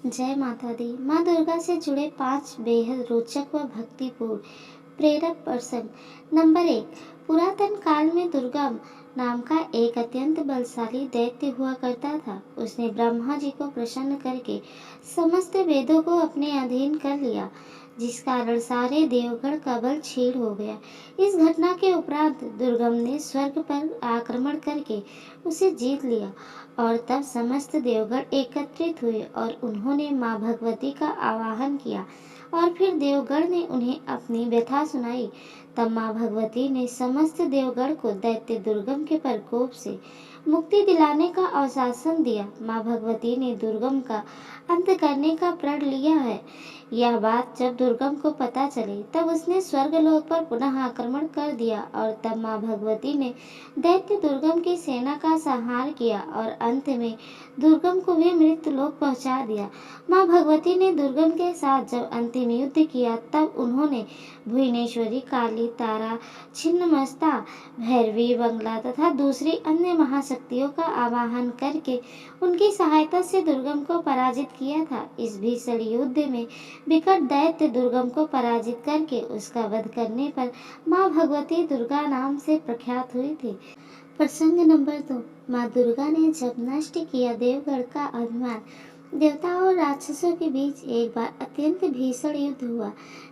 जय माता दी। माँ दुर्गा से जुड़े 5 बेहद रोचक व भक्तिपूर्ण प्रेरक प्रसंग। नंबर 1। पुरातन काल में दुर्गा नाम का एक अत्यंत बलशाली दैत्य हुआ करता था। उसने ब्रह्मा जी को प्रसन्न करके समस्त वेदों को अपने अधीन कर लिया, जिस कारण सारे देवगण का बल क्षीण हो गया। इस घटना के उपरांत दुर्गम ने स्वर्ग पर आक्रमण करके उसे जीत लिया और तब समस्त देवगण एकत्रित हुए और उन्होंने माँ भगवती का आवाहन किया और फिर देवगण ने उन्हें अपनी व्यथा सुनाई। तब माँ भगवती ने समस्त देवगण को दैत्य दुर्गम के प्रकोप से मुक्ति दिलाने का आश्वासन दिया। माँ भगवती ने दुर्गम का अंत करने का प्रण लिया है। यह बात जब दुर्गम को पता चली तब उसने स्वर्गलोक पर पुनः आक्रमण कर दिया और तब माँ भगवती ने दैत्य दुर्गम की सेना का संहार किया और अंत में दुर्गम को भी मृत्यु लोक पहुंचा दिया। माँ भगवती ने दुर्गम के साथ जब अंतिम युद्ध किया तब उन्होंने भुवनेश्वरी, काली, तारा, छिन्नमस्ता, भैरवी, बंगला तथा दूसरी अन्य महाशक्तियों का आवाहन करके उनकी सहायता से दुर्गम को पराजित किया था। इस भीषण युद्ध में विकट दैत्य दुर्गम को पराजित करके उसका वध करने पर माँ भगवती दुर्गा नाम से प्रख्यात हुई थी। प्रसंग नंबर 2। माँ दुर्गा ने जब नष्ट किया देवगढ़ का अभिमान, देवताओं और राक्षसों के बीच एक बार अत्यंत भीषण युद्ध हुआ।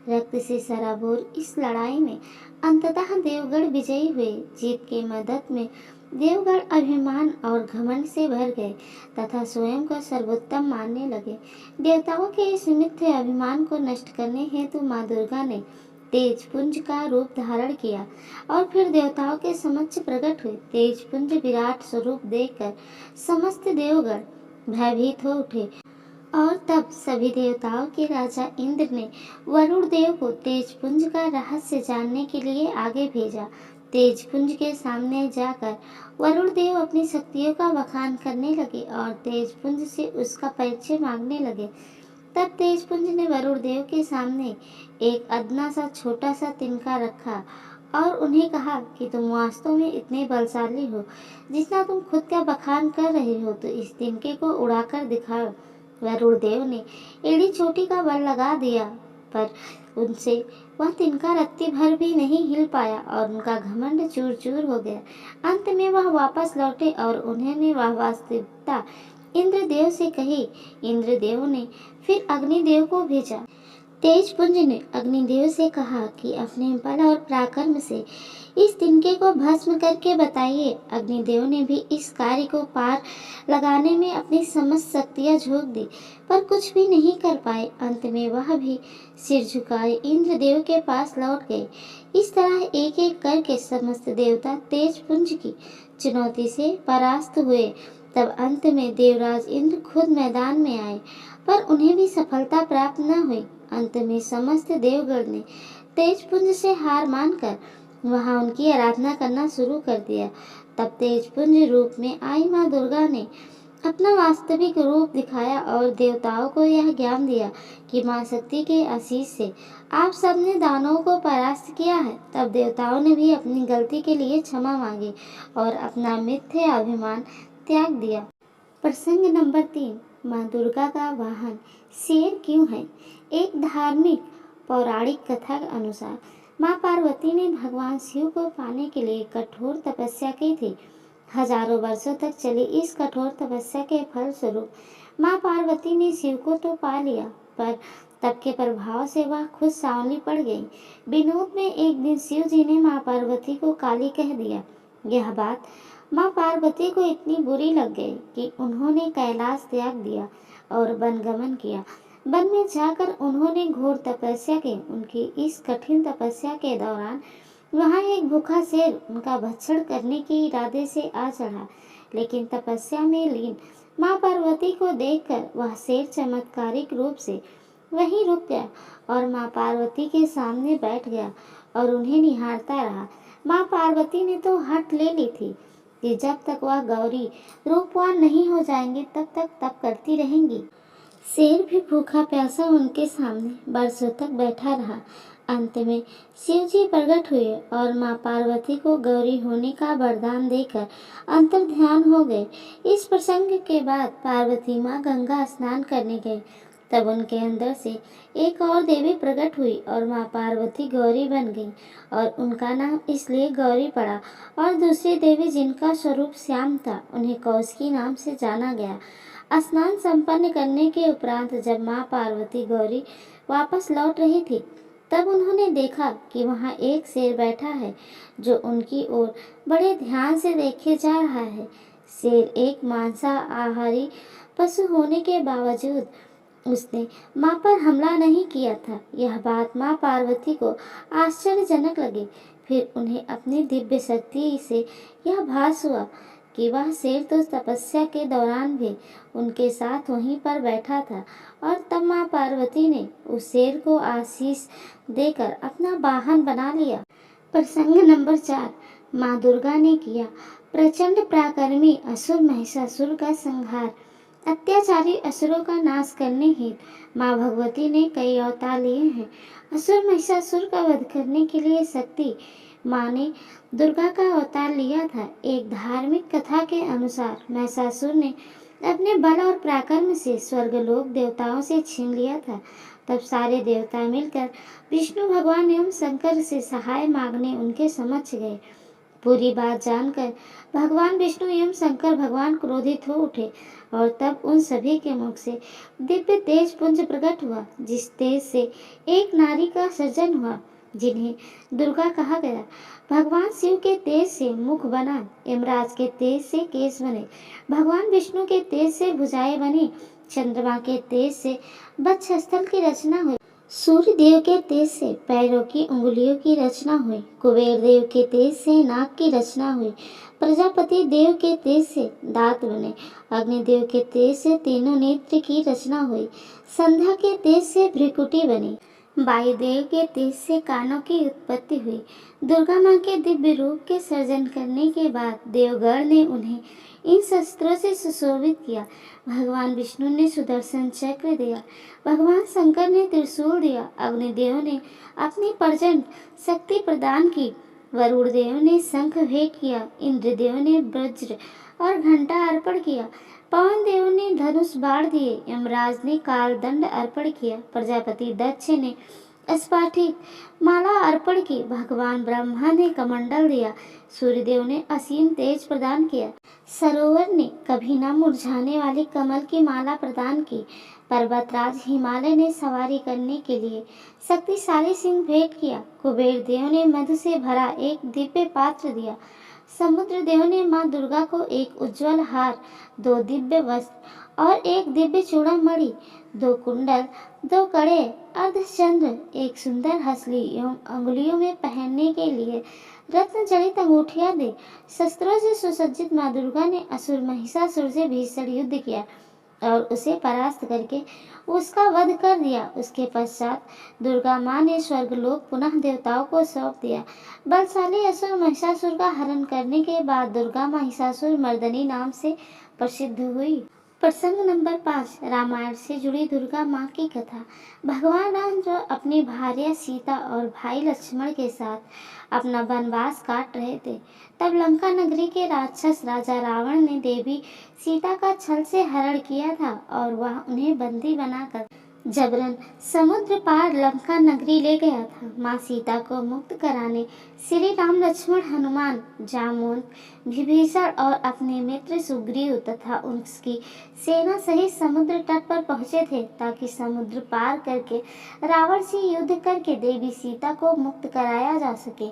रक्त से सराबोर इस लड़ाई में अंततः देवगढ़ विजयी हुए। जीत के मदद में देवगढ़ अभिमान और घमंड से भर गए तथा स्वयं को सर्वोत्तम मानने लगे। देवताओं के इस मिथ्या अभिमान को नष्ट करने हेतु माँ दुर्गा ने तेजपुंज का रूप धारण किया और फिर देवताओं के समक्ष प्रकट हुए। तेजपुंज विराट स्वरूप देखकर समस्त देवगण भयभीत हो उठे और तब सभी देवताओं के राजा इंद्र ने वरुण देव को तेजपुंज का रहस्य जानने के लिए आगे भेजा। तेजपुंज के सामने जाकर वरुण देव अपनी शक्तियों का बखान करने लगे और तेजपुंज से उसका परिचय मांगने लगे। तब तेजपुंज ने वरुण देव के सामने एक अदना सा छोटा सा तिनका रखा और उन्हें कहा कि तुम वास्तव में इतने बलशाली हो जितना तुम खुद का बखान कर रहे हो, तो इस तिनके को उड़ाकर दिखाओ। वरुण देव ने एड़ी चोटी का बल लगा दिया पर उनसे वह तिनका रत्ती भर भी नहीं हिल पाया और उनका घमंड चूर चूर हो गया। अंत में वह वापस लौटे और उन्होंने वह वास्तविकता इंद्रदेव से कही। इंद्रदेव ने फिर अग्निदेव को भेजा। तेजपुंज ने अग्निदेव से कहा कि अपने बल और पराक्रम से इस तिनके को भस्म करके बताइए। अग्निदेव ने भी इस कार्य को पार लगाने में अपनी समस्त शक्तियां झोंक दी पर कुछ भी नहीं कर पाए। अंत में वह भी सिर झुकाए इंद्रदेव के पास लौट गए। इस तरह एक एक करके समस्त देवता तेजपुंज की चुनौती से परास्त हुए। तब अंत में देवराज इंद्र खुद मैदान में आए पर उन्हें भी सफलता प्राप्त न हुई। अंत में समस्त देवगण ने तेजपुंज से हार मानकर वहां उनकी आराधना करना शुरू कर दिया। तब तेजपुंज रूप में आई माँ दुर्गा ने अपना वास्तविक रूप दिखाया और देवताओं को यह ज्ञान दिया कि माँ शक्ति के आशीष से आप सबने दानवों को परास्त किया है। तब देवताओं ने भी अपनी गलती के लिए क्षमा मांगी और अपना मिथ्या अभिमान त्याग दिया। प्रसंग नंबर 3। माँ दुर्गा का वाहन शेर क्यों है? एक धार्मिक पौराणिक कथा के अनुसार माँ पार्वती ने भगवान शिव को पाने के लिए कठोर तपस्या की थी। हजारों वर्षों तक चली इस कठोर तपस्या के फलस्वरूप माँ पार्वती ने शिव को तो पा लिया पर तप के प्रभाव से वह खुद सांवली पड़ गई। विनोद में एक दिन शिव जी ने माँ पार्वती को काली कह दिया। यह बात माँ पार्वती को इतनी बुरी लग गई कि उन्होंने कैलाश त्याग दिया और वनगमन किया। वन में जाकर उन्होंने घोर तपस्या की। उनकी इस कठिन तपस्या के दौरान वहां एक भूखा शेर उनका भक्षण करने के इरादे से आ चढ़ा, लेकिन तपस्या में लीन माँ पार्वती को देखकर वह शेर चमत्कारिक रूप से वहीं रुक गया और माँ पार्वती के सामने बैठ गया और उन्हें निहारता रहा। माँ पार्वती ने तो हठ ले ली थी कि जब तक वह गौरी रूपवान नहीं हो जाएंगे तब तक तप करती रहेंगी। शेर भी भूखा प्यासा उनके सामने बरसों तक बैठा रहा। अंत में शिव जी प्रकट हुए और माँ पार्वती को गौरी होने का वरदान देकर अंतर ध्यान हो गए। इस प्रसंग के बाद पार्वती माँ गंगा स्नान करने गए। तब उनके अंदर से एक और देवी प्रकट हुई और माँ पार्वती गौरी बन गई और उनका नाम इसलिए गौरी पड़ा। और दूसरी देवी जिनका स्वरूप श्याम था उन्हें कौशिकी नाम से जाना गया। स्नान संपन्न करने के उपरांत जब माँ पार्वती गौरी वापस लौट रही थी तब उन्होंने देखा कि वहाँ एक शेर बैठा है जो उनकी ओर बड़े ध्यान से देखे जा रहा है। शेर एक मांसाहारी पशु होने के बावजूद उसने माँ पर हमला नहीं किया था। यह बात माँ पार्वती को आश्चर्यजनक लगी। फिर उन्हें अपनी दिव्य शक्ति से यह भास हुआ कि वह शेर तो तपस्या के दौरान भी उनके साथ वहीं पर बैठा था और तब माँ पार्वती ने उस शेर को आशीष देकर अपना वाहन बना लिया। प्रसंग नंबर 4। माँ दुर्गा ने किया प्रचंड पराक्रमी असुर महिषासुर का संहार। अत्याचारी असुरों का नाश करने हेतु माँ भगवती ने कई अवतार लिए हैं। असुर महिषासुर का वध करने के लिए शक्ति माँ ने दुर्गा का अवतार लिया था। एक धार्मिक कथा के अनुसार महिषासुर ने अपने बल और पराक्रम से स्वर्गलोक देवताओं से छीन लिया था। तब सारे देवता मिलकर विष्णु भगवान एवं शंकर से सहाय मांगने उनके समक्ष गए। पूरी बात जानकर भगवान विष्णु एवं शंकर भगवान क्रोधित हो उठे और तब उन सभी के मुख से दिव्य तेज पुंज प्रकट हुआ, जिस तेज से एक नारी का सृजन हुआ जिन्हें दुर्गा कहा गया। भगवान शिव के तेज से मुख बना, यमराज के तेज से केश बने, भगवान विष्णु के तेज से भुजाएं बनी, चंद्रमा के तेज से वक्षस्थल की रचना हुई, सूर्य देव के तेज से पैरों की उंगलियों की रचना हुई, कुबेर देव के तेज से नाक की रचना हुई, प्रजापति देव के तेज से दांत बने, अग्निदेव के तेज से तीनों नेत्र की रचना हुई, संध्या के तेज से भ्रिकुटी बनी, वायुदेव के तेज से कानों की उत्पत्ति हुई। दुर्गा माँ के दिव्य रूप के सर्जन करने के बाद देवगण ने उन्हें इन शस्त्रों से सुशोभित किया। भगवान विष्णु ने सुदर्शन चक्र दिया, भगवान शंकर ने त्रिशूल दिया, अग्निदेव ने अपनी प्रचंड शक्ति प्रदान की, वरुण देव ने शंख भेंट किया, इंद्रदेव ने वज्र और घंटा अर्पण किया, पवन देव ने धनुष बाढ़ दिए, यमराज ने कालदंड अर्पण किया, प्रजापति दक्ष ने स्फटिक माला अर्पण की, भगवान ब्रह्मा ने कमंडल दिया, सूर्यदेव ने असीम तेज प्रदान किया, सरोवर ने कभी न मुरझाने वाली कमल की माला प्रदान की, पर्वतराज हिमालय ने सवारी करने के लिए शक्तिशाली सिंह भेंट किया, कुबेर देव ने मधु से भरा एक दिव्य पात्र दिया, समुद्र देव ने माँ दुर्गा को एक उज्जवल हार, 2 दिव्य वस्त्र और एक दिव्य चूड़ामणि, 2 कुंडल, 2 कड़े, अर्धचंद्र, एक सुंदर हंसली एवं अंगुलियों में पहनने के लिए रत्न जड़ित अंगूठियां दी। शस्त्रों से सुसज्जित माँ दुर्गा ने असुर महिषासुर से भीषण युद्ध किया और उसे परास्त करके उसका वध कर दिया। उसके पश्चात दुर्गा माँ ने स्वर्गलोक पुनः देवताओं को सौंप दिया। बलशाली असुर महिषासुर का हरण करने के बाद दुर्गा महिषासुर मर्दनी नाम से प्रसिद्ध हुई। प्रसंग नंबर 5। रामायण से जुड़ी दुर्गा माँ की कथा। भगवान राम जो अपनी भार्या सीता और भाई लक्ष्मण के साथ अपना वनवास काट रहे थे, तब लंका नगरी के राक्षस राजा रावण ने देवी सीता का छल से हरण किया था और वह उन्हें बंदी बनाकर जबरन समुद्र पार लंका नगरी ले गया था। माँ सीता को मुक्त कराने श्री राम लक्ष्मण हनुमान जामवंत विभीषण और अपने मित्र सुग्रीव तथा उसकी सेना सहित समुद्र तट पर पहुंचे थे ताकि समुद्र पार करके रावण से युद्ध करके देवी सीता को मुक्त कराया जा सके।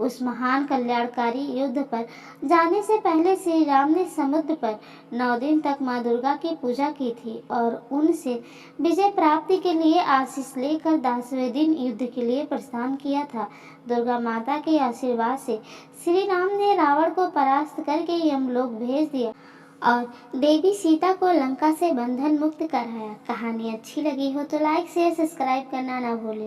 उस महान कल्याणकारी युद्ध पर जाने से पहले श्री राम ने समुद्र पर 9 दिन तक माँ दुर्गा की पूजा की थी और उनसे विजय प्राप्ति के लिए आशीष लेकर 10वें दिन युद्ध के लिए प्रस्थान किया था। दुर्गा माता के आशीर्वाद से श्री राम ने रावण को परास्त करके यमलोक भेज दिया और देवी सीता को लंका से बंधन मुक्त कराया। कहानी अच्छी लगी हो तो लाइक शेयर सब्सक्राइब करना ना भूलें।